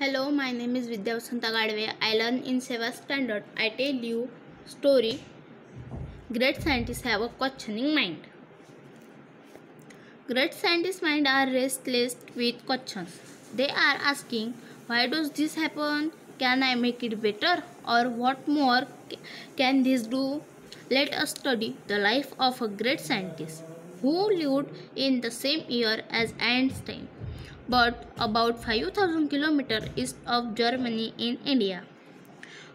Hello, my name is Vidya Vasanta Gadve. I learn in 7th standard. I tell you story. Great scientists have a questioning mind. Great scientists' mind are restless with questions. They are asking, why does this happen? Can I make it better? Or what more can this do? Let us study the life of a great scientist who lived in the same year as Einstein, but about 5,000 kilometers east of Germany in India.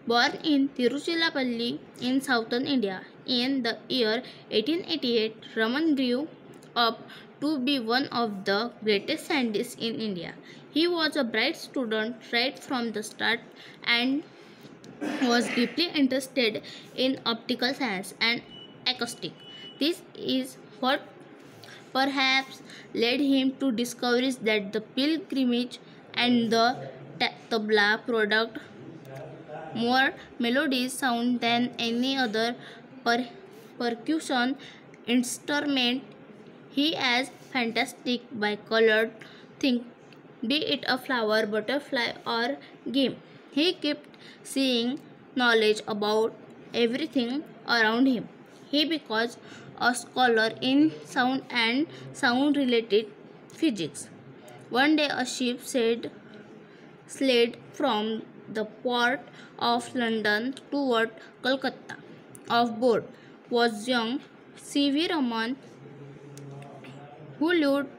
Born in Tiruchirappalli in southern India in the year 1888, Raman grew up to be one of the greatest scientists in India. He was a bright student right from the start and was deeply interested in optical science and acoustic. This is what perhaps led him to discoveries that the pilgrimage and the tabla product more melodious sound than any other percussion instrument. He is fantastic by colored thing, be it a flower, butterfly, or game. He kept seeing knowledge about everything around him. He becomes a scholar in sound and sound related physics. One day a ship sailed from the port of London toward Calcutta. Off board was young C.V. Raman, who, lived,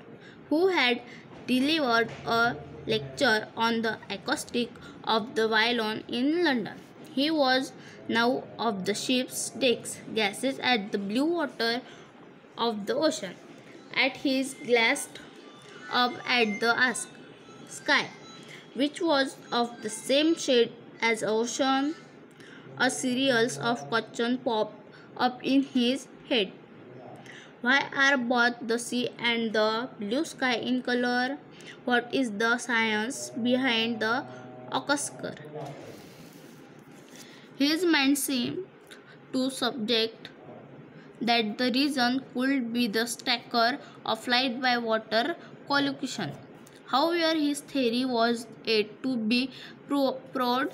who had delivered a lecture on the acoustic of the violin in London. He was now off the ship's decks, gazing at the blue water of the ocean. At his glanced up at the sky, which was of the same shade as ocean. A series of questions popped up in his head. Why are both the sea and the blue sky in color? What is the science behind the acoustic? His mind seemed to subject that the reason could be the stacker of light by water collocation. However, his theory was yet to be proved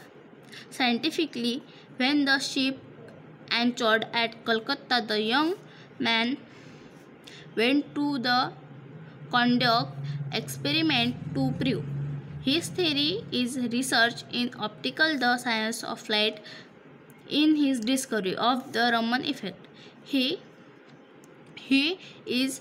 scientifically. When the ship anchored at Calcutta, the young man went to the conduct experiment to prove his theory is research in optical the science of light. In his discovery of the Raman effect, he is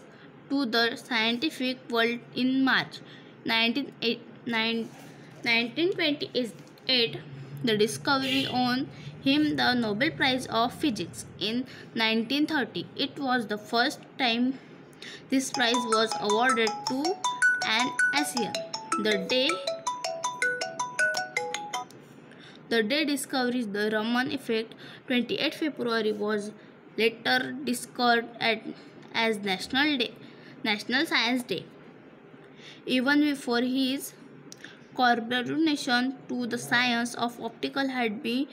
to the scientific world in March 1928. The discovery won him the Nobel Prize of Physics in 1930. It was the first time this prize was awarded to an Asian. The day The day discoveries the Raman effect, 28 February, was later discovered as National Science Day. Even before his contribution to the science of optical had been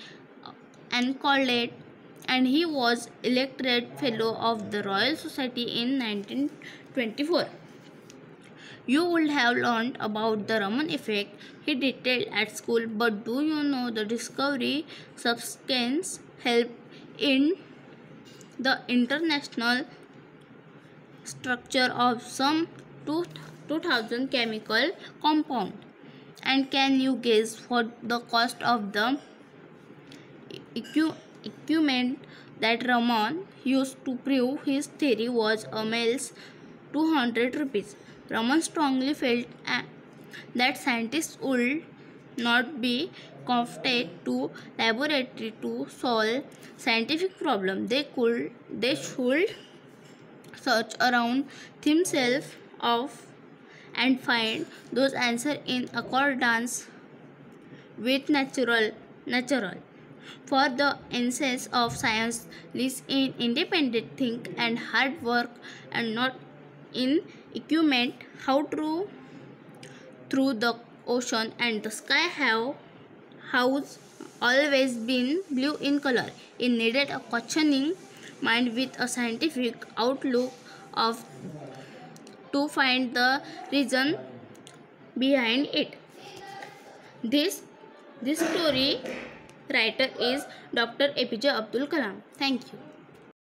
accomplished, and he was elected Fellow of the Royal Society in 1924. You would have learned about the Raman effect he detailed at school, but do you know the discovery substance helped in the international structure of some 2000 chemical compound? And can you guess what the cost of the equipment that Raman used to prove his theory was a meals 200 rupees. Raman strongly felt that scientists would not be confined to laboratory to solve scientific problems. They should search around themselves of and find those answers in accordance with natural. For the essence of science lies in independent think and hard work and not in equipment. How true through the ocean and the sky have house always been blue in color. It needed a questioning mind with a scientific outlook of to find the reason behind it. This story writer is Dr. APJ Abdul Kalam. Thank you.